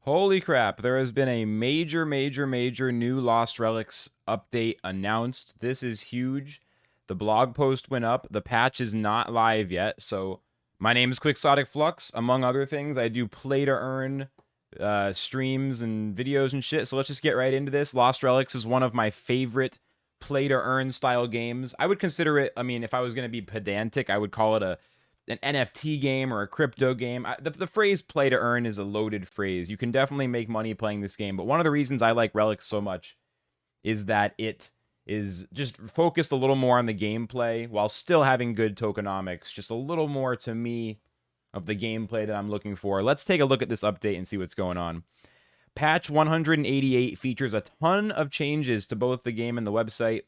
Holy crap, there has been a major new Lost Relics update announced. This is huge. The blog post went up. The patch is not live yet. So my name is Quixotic Flux. Among other things, I do play to earn streams and videos and shit. So let's just get right into this. Lost Relics is one of my favorite play to earn style games. I would consider it, I mean, if I was going to be pedantic, I would call it an NFT game or a crypto game. The phrase play to earn is a loaded phrase. You can definitely make money playing this game, but one of the reasons I like Relics so much is that it is just focused a little more on the gameplay while still having good tokenomics. Just a little more, to me, of the gameplay that I'm looking for. Let's take a look at this update and see what's going on. Patch 188 features a ton of changes to both the game and the website.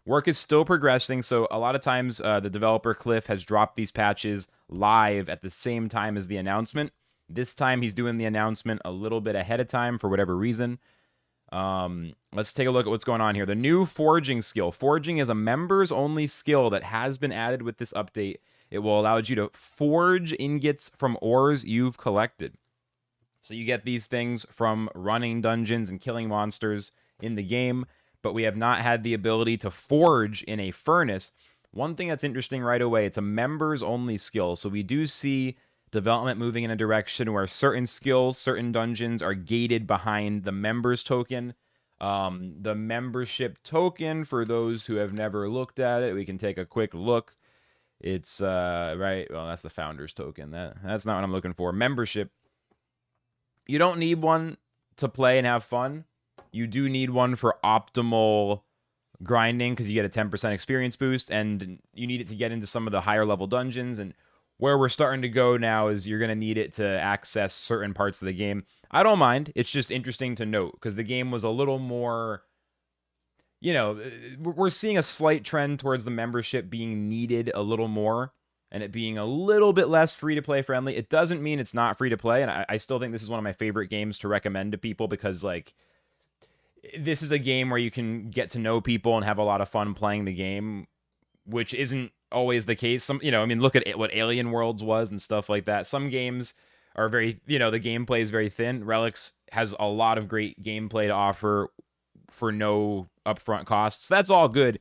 Work is still progressing, so a lot of times the developer Cliff has dropped these patches live at the same time as the announcement. This time he's doing the announcement a little bit ahead of time for whatever reason. Let's take a look at what's going on here. The new forging skill. Forging is a members-only skill that has been added with this update. It will allow you to forge ingots from ores you've collected. So you get these things from running dungeons and killing monsters in the game, but we have not had the ability to forge in a furnace. One thing that's interesting right away, it's a members-only skill. So we do see development moving in a direction where certain skills, certain dungeons are gated behind the members token. The membership token, for those who have never looked at it, we can take a quick look. It's, right, well, that's the founders token. That's not what I'm looking for. Membership. You don't need one to play and have fun. You do need one for optimal grinding because you get a 10% experience boost, and you need it to get into some of the higher level dungeons. And where we're starting to go now is you're going to need it to access certain parts of the game. I don't mind. It's just interesting to note because the game was a little more, you know, we're seeing a slight trend towards the membership being needed a little more and it being a little bit less free-to-play friendly. It doesn't mean it's not free-to-play, and I still think this is one of my favorite games to recommend to people because, like, this is a game where you can get to know people and have a lot of fun playing the game, which isn't always the case. Some, you know, I mean, look at what Alien Worlds was and stuff like that. Some games are very, you know, the gameplay is very thin. Relics has a lot of great gameplay to offer for no upfront costs. That's all good.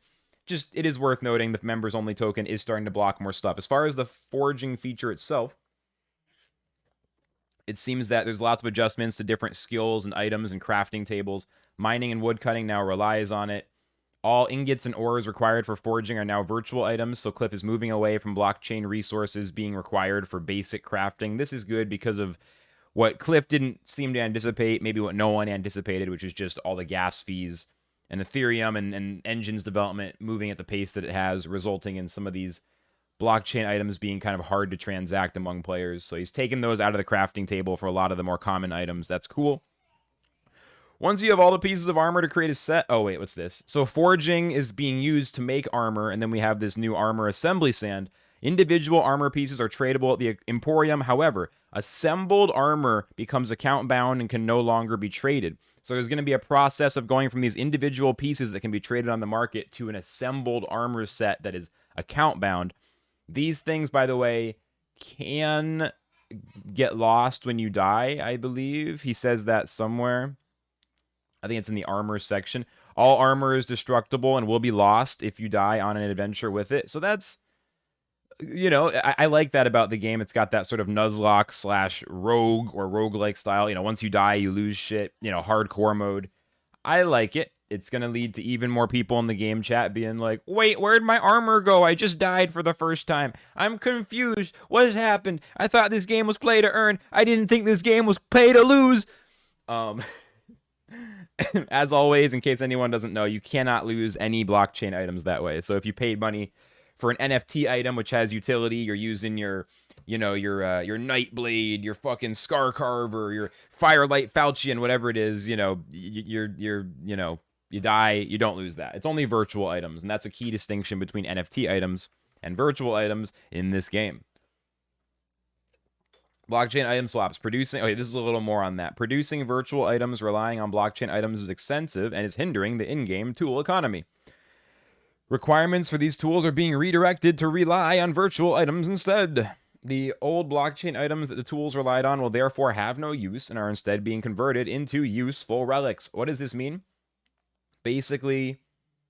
Just, it is worth noting the members-only token is starting to block more stuff. As far as the forging feature itself, it seems that there's lots of adjustments to different skills and items and crafting tables. Mining and woodcutting now relies on it. All ingots and ores required for forging are now virtual items, so Cliff is moving away from blockchain resources being required for basic crafting. This is good because of what Cliff didn't seem to anticipate, maybe what no one anticipated, which is just all the gas fees and Ethereum and engines development moving at the pace that it has, resulting in some of these blockchain items being kind of hard to transact among players. So he's taken those out of the crafting table for a lot of the more common items. That's cool. Once you have all the pieces of armor to create a set... Oh, wait, what's this? So forging is being used to make armor, and then we have this new armor assembly sand. Individual armor pieces are tradable at the Emporium. However, assembled armor becomes account-bound and can no longer be traded. So there's going to be a process of going from these individual pieces that can be traded on the market to an assembled armor set that is account-bound. These things, by the way, can get lost when you die, I believe. He says that somewhere. I think it's in the armor section. All armor is destructible and will be lost if you die on an adventure with it. So that's, you know, I like that about the game. It's got that sort of Nuzlocke / rogue or roguelike style. You know, once you die, you lose shit. You know, hardcore mode. I like it. It's going to lead to even more people in the game chat being like, wait, where'd my armor go? I just died for the first time. I'm confused. What happened? I thought this game was play to earn. I didn't think this game was pay to lose. As always, in case anyone doesn't know, you cannot lose any blockchain items that way. So if you paid money for an NFT item which has utility, you're using your, you know, your Nightblade, your fucking Scar Carver, your Firelight Falchion, whatever it is, you know, you know, you die, you don't lose that. It's only virtual items, and that's a key distinction between NFT items and virtual items in this game. Blockchain item swaps. Producing... Okay, this is a little more on that. Producing virtual items relying on blockchain items is expensive and is hindering the in-game tool economy. Requirements for these tools are being redirected to rely on virtual items instead. The old blockchain items that the tools relied on will therefore have no use and are instead being converted into useful relics. What does this mean? Basically,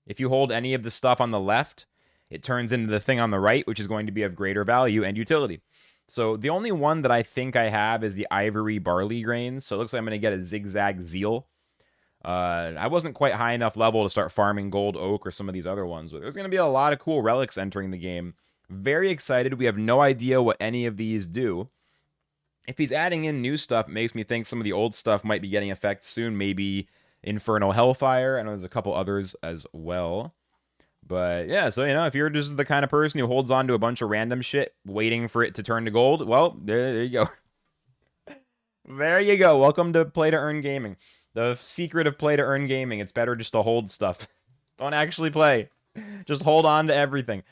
if you hold any of the stuff on the left, it turns into the thing on the right, which is going to be of greater value and utility. So the only one that I think I have is the ivory barley grains. So it looks like I'm going to get a zigzag zeal. I wasn't quite high enough level to start farming gold oak or some of these other ones, but there's going to be a lot of cool relics entering the game. Very excited. We have no idea what any of these do. If he's adding in new stuff, it makes me think some of the old stuff might be getting effect soon. Maybe Infernal Hellfire. I know there's a couple others as well. But yeah, so, you know, if you're just the kind of person who holds on to a bunch of random shit waiting for it to turn to gold, well, there you go. There you go. Welcome to Play to Earn Gaming. The secret of Play to Earn Gaming. It's better just to hold stuff. Don't actually play. Just hold on to everything.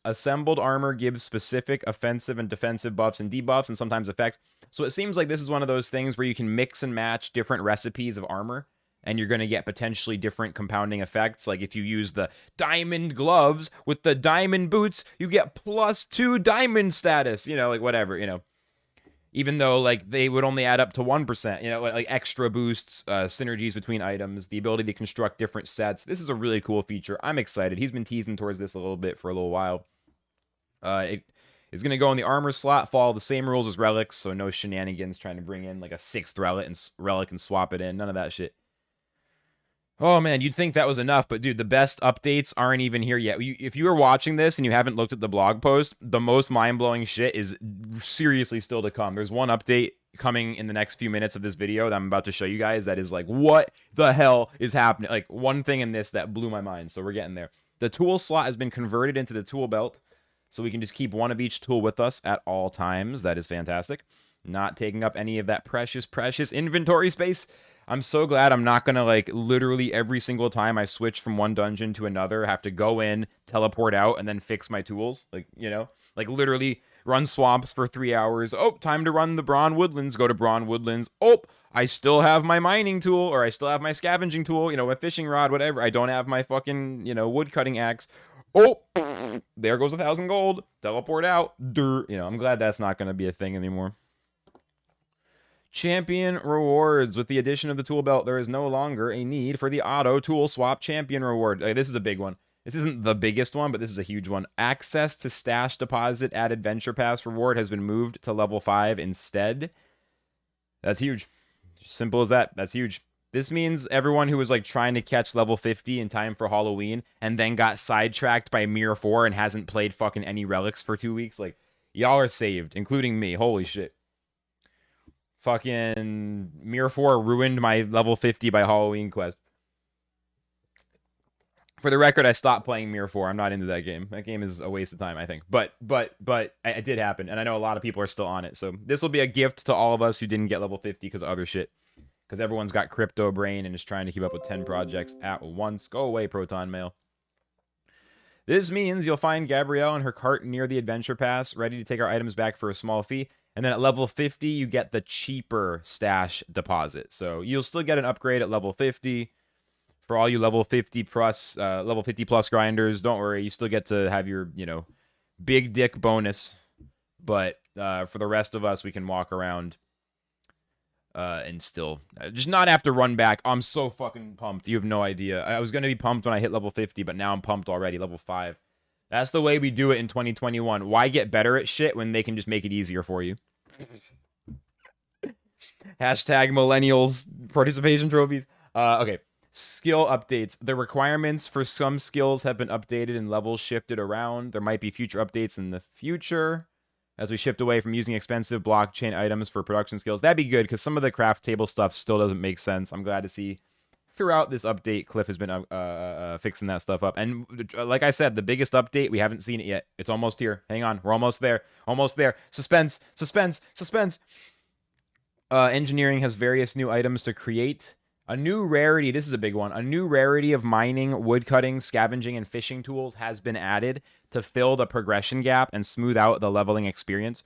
Assembled armor gives specific offensive and defensive buffs and debuffs and sometimes effects. So it seems like this is one of those things where you can mix and match different recipes of armor, and you're going to get potentially different compounding effects. Like if you use the diamond gloves with the diamond boots, you get +2 diamond status, you know, like whatever, you know. Even though, like, they would only add up to 1%, you know, like extra boosts, synergies between items, the ability to construct different sets. This is a really cool feature. I'm excited. He's been teasing towards this a little bit for a little while. It is going to go in the armor slot, follow the same rules as relics, so no shenanigans trying to bring in, like, a 6th relic and swap it in. None of that shit. Oh, man, you'd think that was enough, but, dude, the best updates aren't even here yet. If you are watching this and you haven't looked at the blog post, the most mind-blowing shit is seriously still to come. There's one update coming in the next few minutes of this video that I'm about to show you guys that is like, what the hell is happening? Like, one thing in this that blew my mind, so we're getting there. The tool slot has been converted into the tool belt, so we can just keep one of each tool with us at all times. That is fantastic. Not taking up any of that precious, precious inventory space. I'm so glad I'm not going to, like, literally every single time I switch from one dungeon to another, have to go in, teleport out, and then fix my tools. Like, you know? Like, literally run swamps for 3 hours. Oh, time to run the Brawn Woodlands. Go to Brawn Woodlands. Oh, I still have my mining tool, or I still have my scavenging tool, you know, a fishing rod, whatever. I don't have my fucking, you know, wood cutting axe. Oh, there goes 1,000 gold. Teleport out. You know, I'm glad that's not going to be a thing anymore. Champion rewards. With the addition of the tool belt, there is no longer a need for the auto tool swap champion reward. This is a big one. This isn't the biggest one, but this is a huge one. Access to stash deposit at Adventure Pass reward has been moved to level 5 instead. That's huge. Simple as that. That's huge. This means everyone who was like trying to catch level 50 in time for Halloween and then got sidetracked by Mirror 4 and hasn't played fucking any relics for 2 weeks, like, y'all are saved, including me. Holy shit. Fucking Mirror 4 ruined my level 50 by Halloween quest. For the record, I stopped playing Mirror 4. I'm not into that game. That game is a waste of time, I think. But it did happen, and I know a lot of people are still on it. So this will be a gift to all of us who didn't get level 50 because of other shit. Because everyone's got crypto brain and is trying to keep up with 10 projects at once. Go away, Proton Mail. This means you'll find Gabrielle and her cart near the Adventure Pass, ready to take our items back for a small fee. And then at level 50, you get the cheaper stash deposit. So you'll still get an upgrade at level 50. For all you level 50 plus grinders, don't worry. You still get to have your, you know, big dick bonus. But for the rest of us, we can walk around and still just not have to run back. I'm so fucking pumped. You have no idea. I was going to be pumped when I hit level 50, but now I'm pumped already. Level 5. That's the way we do it in 2021. Why get better at shit when they can just make it easier for you? Hashtag millennials participation trophies. Okay. Skill updates. The requirements for some skills have been updated and levels shifted around. There might be future updates in the future as we shift away from using expensive blockchain items for production skills. That'd be good because some of the craft table stuff still doesn't make sense. I'm glad to see throughout this update, Cliff has been fixing that stuff up. And like I said, the biggest update, we haven't seen it yet. It's almost here. Hang on. We're almost there. Almost there. Suspense. Suspense. Suspense. Engineering has various new items to create. A new rarity. This is a big one. A new rarity of mining, woodcutting, scavenging, and fishing tools has been added to fill the progression gap and smooth out the leveling experience.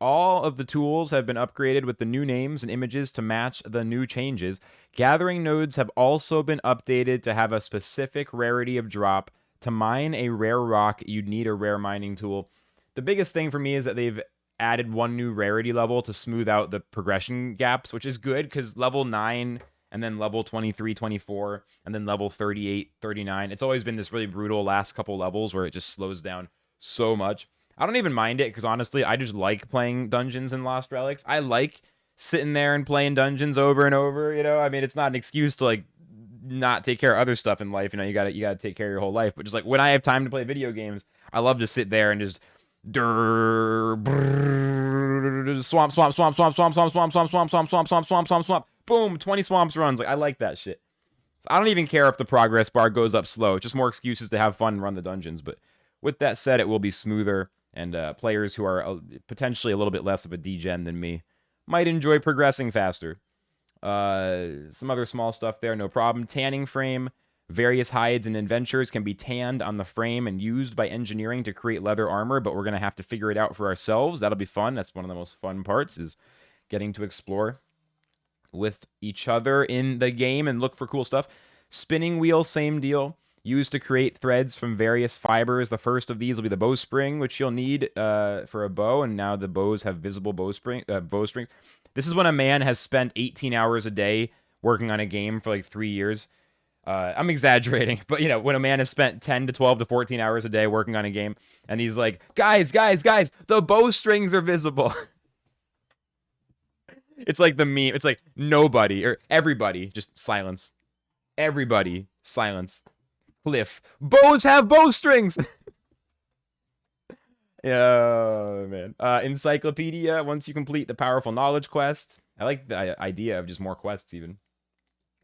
All of the tools have been upgraded with the new names and images to match the new changes. Gathering nodes have also been updated to have a specific rarity of drop. To mine a rare rock, you'd need a rare mining tool. the biggest thing for me is that they've added one new rarity level to smooth out the progression gaps, which is good because level 9 and then level 23, 24, and then level 38, 39. It's always been this really brutal last couple levels where it just slows down so much. I don't even mind it because honestly, I just like playing dungeons in Lost Relics. I like sitting there and playing dungeons over and over, you know? I mean, it's not an excuse to like not take care of other stuff in life. You know, you gotta take care of your whole life. But just like when I have time to play video games, I love to sit there and just swamp, swamp, swamp, swamp, swamp, swamp, swamp, swamp, swamp, swamp, swamp, swamp, swamp, swamp, swamp. Boom, 20 swamps runs. Like I like that shit. So I don't even care if the progress bar goes up slow. It's just more excuses to have fun and run the dungeons. But with that said, it will be smoother, and players who are potentially a little bit less of a degen than me might enjoy progressing faster. Some other small stuff there, no problem. Tanning frame. Various hides and adventures can be tanned on the frame and used by engineering to create leather armor, but we're going to have to figure it out for ourselves. That'll be fun. That's one of the most fun parts, is getting to explore with each other in the game and look for cool stuff. Spinning wheel, same deal. Used to create threads from various fibers. The first of these will be the bowstring, which you'll need for a bow, and now the bows have visible bowstrings. This is when a man has spent 18 hours a day working on a game for like 3 years. I'm exaggerating, but you know, when a man has spent 10 to 12 to 14 hours a day working on a game, and he's like, guys, the bowstrings are visible. It's like the meme. It's like nobody or everybody, just silence. Everybody, silence. Cliff, bows have bowstrings. Oh, man. Encyclopedia, once you complete the powerful knowledge quest. I like the idea of just more quests even.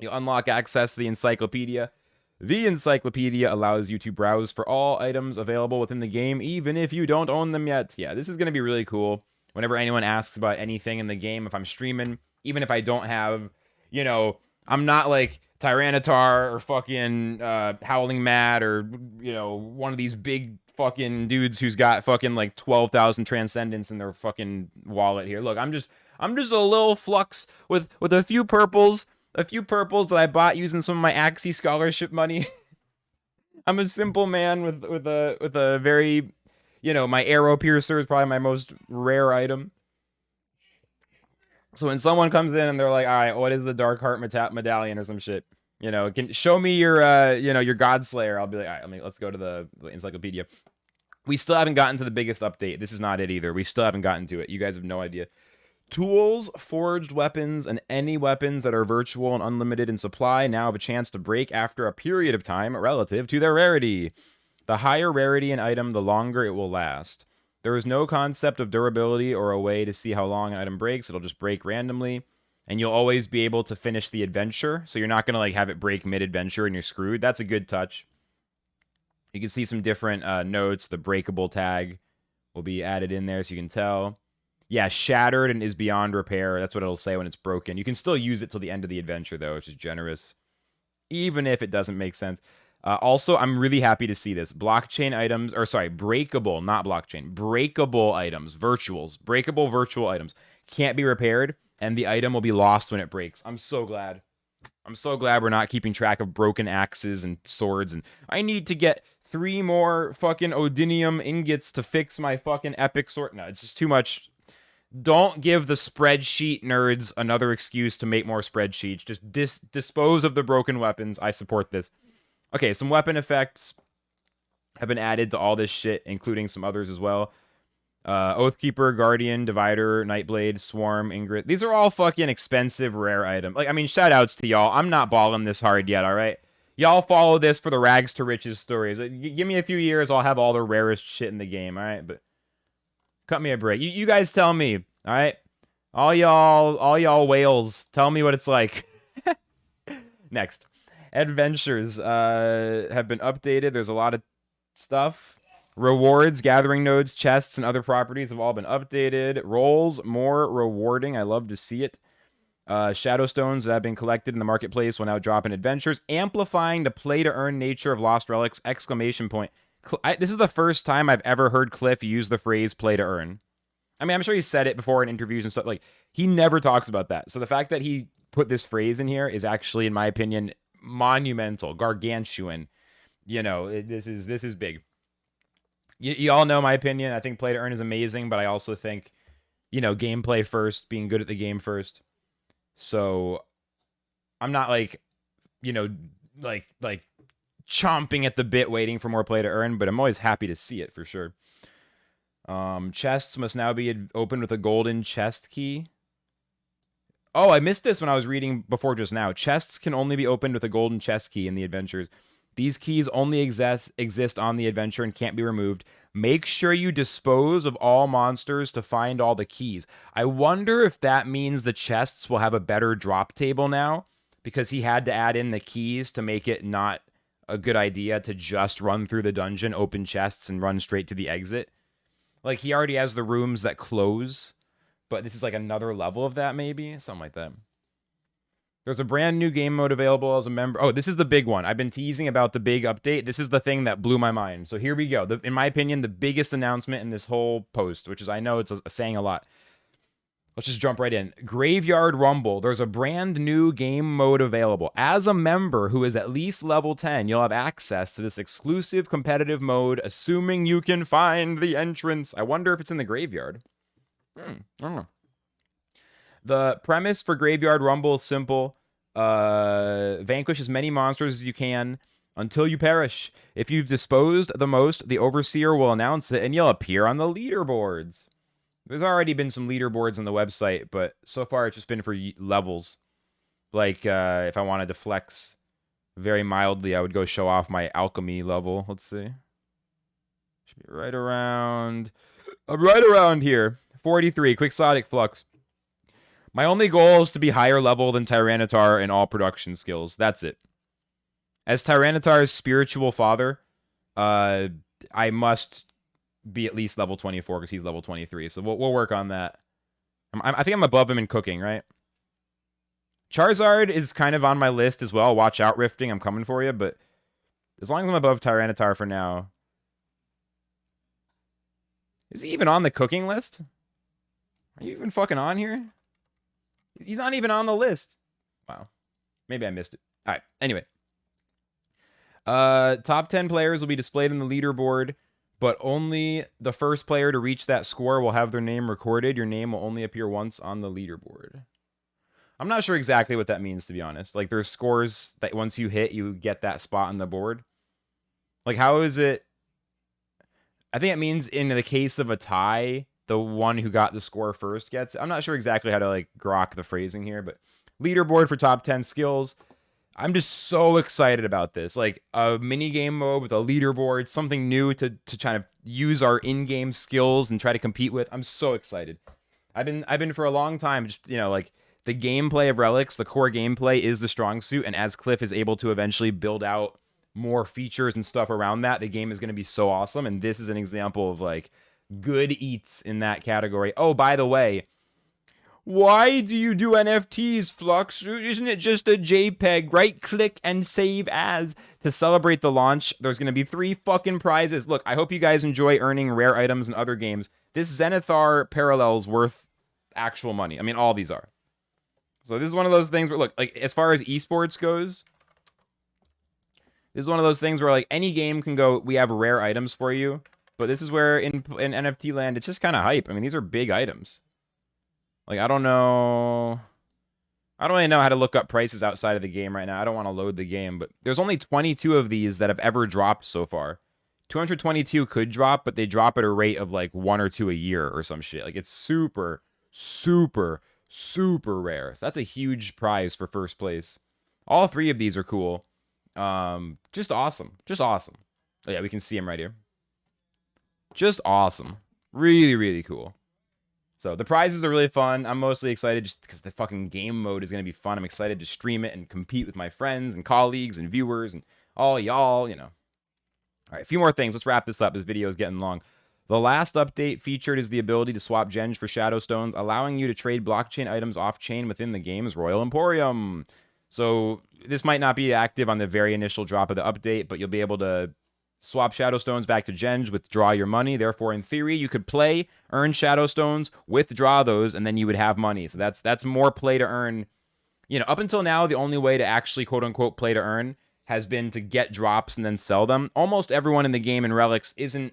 You unlock access to the Encyclopedia. The Encyclopedia allows you to browse for all items available within the game, even if you don't own them yet. Yeah, this is going to be really cool. Whenever anyone asks about anything in the game, if I'm streaming, even if I don't have, you know, I'm not like Tyranitar or fucking Howling Mad or, you know, one of these big fucking dudes who's got fucking like 12,000 transcendence in their fucking wallet here. Look, I'm just a little flux with a few purples. A few purples that I bought using some of my Axie scholarship money. I'm a simple man with a very, you know, my arrow piercer is probably my most rare item. So when someone comes in and they're like, all right, what is the Dark Heart medallion or some shit? You know, can show me your you know, your Godslayer. I'll be like, all right, let's go to the Encyclopedia. We still haven't gotten to the biggest update. This is not it either. We still haven't gotten to it. You guys have no idea. Tools, forged weapons, and any weapons that are virtual and unlimited in supply now have a chance to break after a period of time relative to their rarity. The higher rarity an item, the longer it will last. There is no concept of durability or a way to see how long an item breaks. It'll just break randomly, and you'll always be able to finish the adventure, so you're not going to like have it break mid-adventure and you're screwed. That's a good touch. You can see some different notes. The breakable tag will be added in there so you can tell. Yeah, shattered and is beyond repair. That's what it'll say when it's broken. You can still use it till the end of the adventure, though, which is generous, even if it doesn't make sense. Also, I'm really happy to see this. Blockchain items, or sorry, breakable, not blockchain, breakable items, virtuals, breakable virtual items can't be repaired, and the item will be lost when it breaks. I'm so glad. I'm so glad we're not keeping track of broken axes and swords, and I need to get 3 more fucking Odinium ingots to fix my fucking epic sword. No, it's just too much. Don't give the spreadsheet nerds another excuse to make more spreadsheets. Just dispose of the broken weapons. I support this. Okay, some weapon effects have been added to all this shit, including some others as well. Oathkeeper, Guardian, Divider, Nightblade, Swarm, Ingrid. These are all fucking expensive, rare items. Like, I mean, shout outs to y'all. I'm not balling this hard yet, all right? Y'all follow this for the rags to riches stories. Give me a few years, I'll have all the rarest shit in the game, all right? But cut me a break. You guys tell me, all right? All y'all whales, tell me what it's like. Next. Adventures have been updated. There's a lot of stuff. Rewards, gathering nodes, chests, and other properties have all been updated. Roles, more rewarding. I love to see it. Shadow stones that have been collected in the marketplace will now drop in adventures, amplifying the play-to-earn nature of Lost Relics! Exclamation point. This is the first time I've ever heard Cliff use the phrase play to earn. I mean, I'm sure he said it before in interviews and stuff. Like, he never talks about that. So the fact that he put this phrase in here is actually, in my opinion, monumental, gargantuan. You know, this is big. You all know my opinion. I think play to earn is amazing, but I also think, gameplay first, being good at the game first. So I'm not like, you know, like chomping at the bit waiting for more play to earn, but I'm always happy to see it for sure. Chests must now be opened with a golden chest key. Oh, I missed this when I was reading before just now. Chests can only be opened with a golden chest key in the adventures. These keys only exist on the adventure and can't be removed. Make sure you dispose of all monsters to find all the keys. I wonder if that means the chests will have a better drop table now, because he had to add in the keys to make it not a good idea to just run through the dungeon, open chests, and run straight to the exit. Like, he already has the rooms that close, but this is like another level of that, maybe? Something like that. There's a brand new game mode available as a member. Oh, this is the big one. I've been teasing about the big update. This is the thing that blew my mind. So here we go. In my opinion, the biggest announcement in this whole post, which is, I know it's saying a lot. Let's just jump right in. Graveyard Rumble. There's a brand new game mode available. As a member who is at least level 10, you'll have access to this exclusive competitive mode, assuming you can find the entrance. I wonder if it's in the graveyard. I don't know. The premise for Graveyard Rumble is simple. Vanquish as many monsters as you can until you perish. If you've disposed the most, the Overseer will announce it, and you'll appear on the leaderboards. There's already been some leaderboards on the website, but so far it's just been for levels. Like, if I wanted to flex very mildly, I would go show off my alchemy level. Let's see. Should be right around here. 43, Quixotic Flux. My only goal is to be higher level than Tyranitar in all production skills. That's it. As Tyranitar's spiritual father, I must be at least level 24 because he's level 23. So we'll work on that. I think I'm above him in cooking, right? Charizard is kind of on my list as well. Watch out, Rifting. I'm coming for you. But as long as I'm above Tyranitar for now. Is he even on the cooking list? Are you even fucking on here? He's not even on the list. Wow. Maybe I missed it. All right. Anyway. Top 10 players will be displayed on the leaderboard, but only the first player to reach that score will have their name recorded. Your name will only appear once on the leaderboard. I'm not sure exactly what that means, to be honest. Like, there's scores that once you hit, you get that spot on the board. Like, how is it? I think it means in the case of a tie, the one who got the score first gets it. I'm not sure exactly how to, like, grok the phrasing here, but leaderboard for top 10 skills. I'm just so excited about this. Like, a mini game mode with a leaderboard, something new to try to use our in-game skills and try to compete with. I'm so excited. I've been for a long time just, like, the gameplay of Relics, the core gameplay is the strong suit, and as Cliff is able to eventually build out more features and stuff around that, the game is going to be so awesome, and this is an example of, like, good eats in that category. Oh, by the way, why do you do NFTs, Flux? Isn't it just a JPEG? Right-click and save as. To celebrate the launch, there's going to be 3 fucking prizes. Look, I hope you guys enjoy earning rare items in other games. This Zenithar parallel's worth actual money. I mean, all these are. So this is one of those things where, look, like, as far as esports goes, this is one of those things where, like, any game can go, we have rare items for you. But this is where, in NFT land, it's just kind of hype. I mean, these are big items. Like, I don't really know how to look up prices outside of the game right now. I don't want to load the game, but there's only 22 of these that have ever dropped so far. 222 could drop, but they drop at a rate of like 1 or 2 a year or some shit. Like, it's super, super, super rare. So that's a huge prize for first place. All 3 of these are cool. Just awesome. Just awesome. Oh, yeah, we can see them right here. Just awesome. Really, really cool. So the prizes are really fun. I'm mostly excited just because the fucking game mode is going to be fun. I'm excited to stream it and compete with my friends and colleagues and viewers and all y'all, All right, a few more things. Let's wrap this up. This video is getting long. The last update featured is the ability to swap gens for Shadow Stones, allowing you to trade blockchain items off-chain within the game's Royal Emporium. So this might not be active on the very initial drop of the update, but you'll be able to swap Shadow Stones back to gens, withdraw your money. Therefore, in theory, you could play, earn Shadow Stones, withdraw those, and then you would have money. So that's more play to earn. Up until now, the only way to actually quote-unquote play to earn has been to get drops and then sell them. Almost everyone in the game in Relics isn't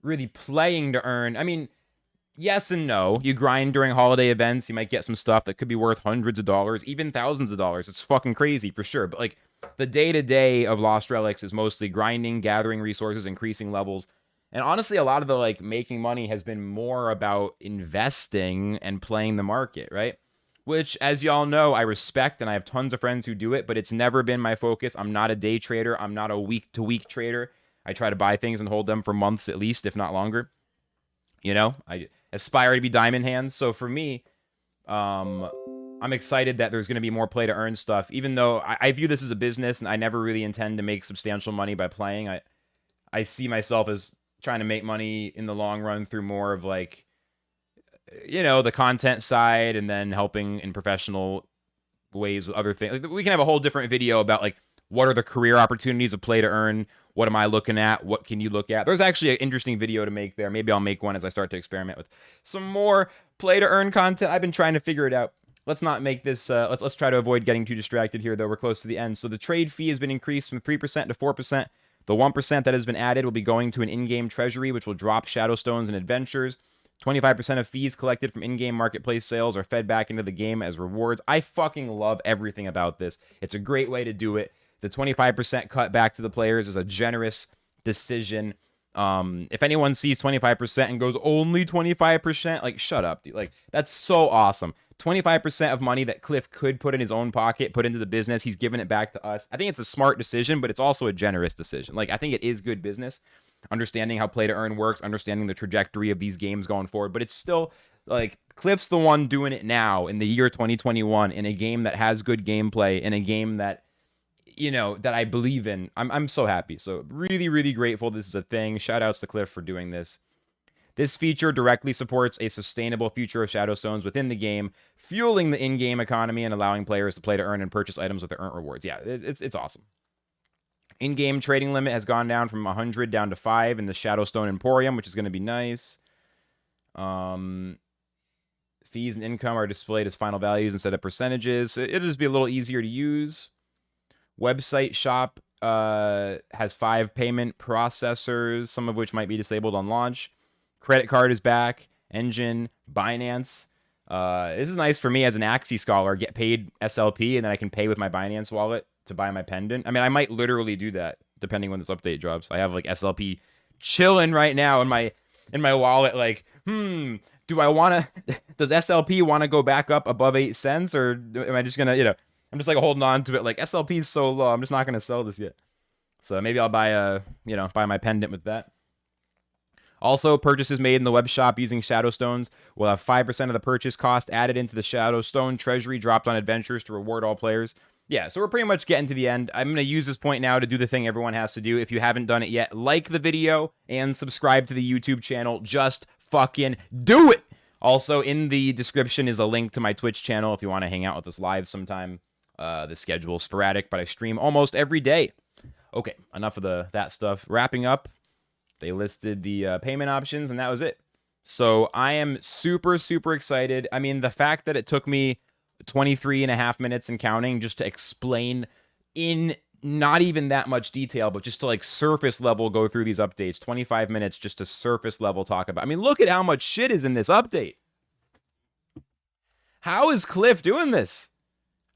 really playing to earn. I mean, yes and no. You grind during holiday events, you might get some stuff that could be worth hundreds of dollars, even thousands of dollars. It's fucking crazy for sure. But like the day-to-day of Lost Relics is mostly grinding, gathering resources, increasing levels. And honestly, a lot of the like making money has been more about investing and playing the market, right? Which, as y'all know, I respect, and I have tons of friends who do it, but it's never been my focus. I'm not a day trader. I'm not a week-to-week trader. I try to buy things and hold them for months at least, if not longer. You know, I aspire to be diamond hands. So for me, I'm excited that there's going to be more play to earn stuff, even though I view this as a business and I never really intend to make substantial money by playing. I see myself as trying to make money in the long run through more of like, you know, the content side and then helping in professional ways with other things. Like, we can have a whole different video about like what are the career opportunities of play to earn? What am I looking at? What can you look at? There's actually an interesting video to make there. Maybe I'll make one as I start to experiment with some more play to earn content. I've been trying to figure it out. Let's not make this. Let's try to avoid getting too distracted here, though. We're close to the end. So the trade fee has been increased from 3% to 4%. The 1% that has been added will be going to an in-game treasury, which will drop shadow stones and adventures. 25% of fees collected from in-game marketplace sales are fed back into the game as rewards. I fucking love everything about this. It's a great way to do it. The 25% cut back to the players is a generous decision. If anyone sees 25% and goes, only 25%, like, shut up, dude. Like, that's so awesome. 25% of money that Cliff could put in his own pocket, put into the business, he's giving it back to us. I think it's a smart decision, but it's also a generous decision. Like, I think it is good business, understanding how play to earn works, understanding the trajectory of these games going forward, but it's still, like, Cliff's the one doing it now in the year 2021 in a game that has good gameplay, in a game that, you know, that I believe in. I'm so happy. So really, really grateful this is a thing. Shout outs to Cliff for doing this. This feature directly supports a sustainable future of Shadow Stones within the game, fueling the in-game economy and allowing players to play to earn and purchase items with their earned rewards. Yeah, it's awesome. In-game trading limit has gone down from 100 down to 5 in the Shadowstone Emporium, which is going to be nice. Fees and income are displayed as final values instead of percentages. It'll just be a little easier to use. Website shop has 5 payment processors, some of which might be disabled on launch. Credit card is back. Engine, Binance. This is nice for me as an Axie scholar. Get paid SLP, and then I can pay with my Binance wallet to buy my pendant. I mean, I might literally do that depending when this update drops. I have like SLP chilling right now in my wallet. Like, do I want to? Does SLP want to go back up above 8 cents, or am I just gonna, you know? I'm just like holding on to it. Like, SLP is so low. I'm just not gonna sell this yet. So maybe I'll buy buy my pendant with that. Also, purchases made in the web shop using Shadow Stones will have 5% of the purchase cost added into the Shadow Stone treasury dropped on adventures to reward all players. Yeah, so we're pretty much getting to the end. I'm going to use this point now to do the thing everyone has to do. If you haven't done it yet, like the video and subscribe to the YouTube channel. Just fucking do it! Also, in the description is a link to my Twitch channel if you want to hang out with us live sometime. The schedule is sporadic, but I stream almost every day. Okay, enough of that stuff. Wrapping up. They listed the payment options, and that was it. So I am super, super excited. I mean, the fact that it took me 23 and a half minutes and counting just to explain in not even that much detail, but just to like surface level go through these updates. 25 minutes just to surface level talk about. I mean, look at how much shit is in this update. How is Cliff doing this?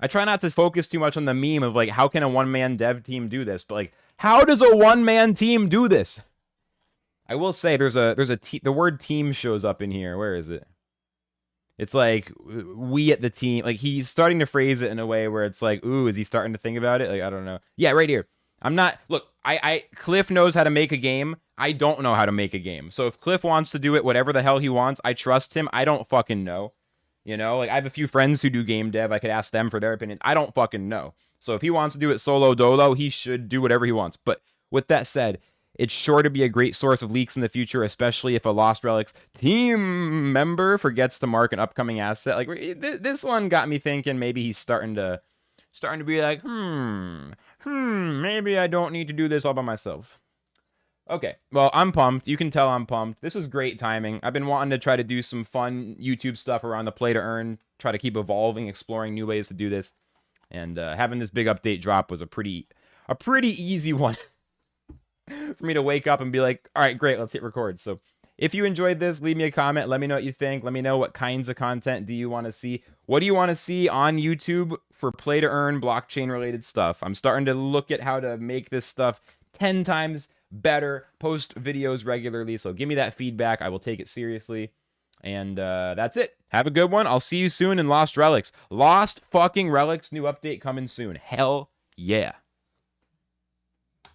I try not to focus too much on the meme of like, how can a one-man dev team do this? But like, how does a one-man team do this? I will say the word team shows up in here. Where is it? It's like we at the team. Like he's starting to phrase it in a way where it's like, ooh, is he starting to think about it? Like, I don't know. Yeah, right here. I'm not. Look, Cliff knows how to make a game. I don't know how to make a game. So if Cliff wants to do it, whatever the hell he wants, I trust him. I don't fucking know. You know, like I have a few friends who do game dev. I could ask them for their opinion. I don't fucking know. So if he wants to do it solo dolo, he should do whatever he wants. But with that said, it's sure to be a great source of leaks in the future, especially if a Lost Relics team member forgets to mark an upcoming asset. Like this one got me thinking maybe he's starting to be like, maybe I don't need to do this all by myself. Okay, well, I'm pumped. You can tell I'm pumped. This was great timing. I've been wanting to try to do some fun YouTube stuff around the play to earn, try to keep evolving, exploring new ways to do this. And having this big update drop was a pretty easy one. for me to wake up and be like, all right, great, let's hit record. So if you enjoyed this, leave me a comment. Let me know what you think. Let me know what kinds of content do you want to see. What do you want to see on YouTube for play to earn blockchain related stuff? I'm starting to look at how to make this stuff 10 times better, post videos regularly. So give me that feedback. I will take it seriously. And that's it. Have a good one. I'll see you soon in Lost Relics. Lost fucking Relics, new update coming soon. Hell yeah.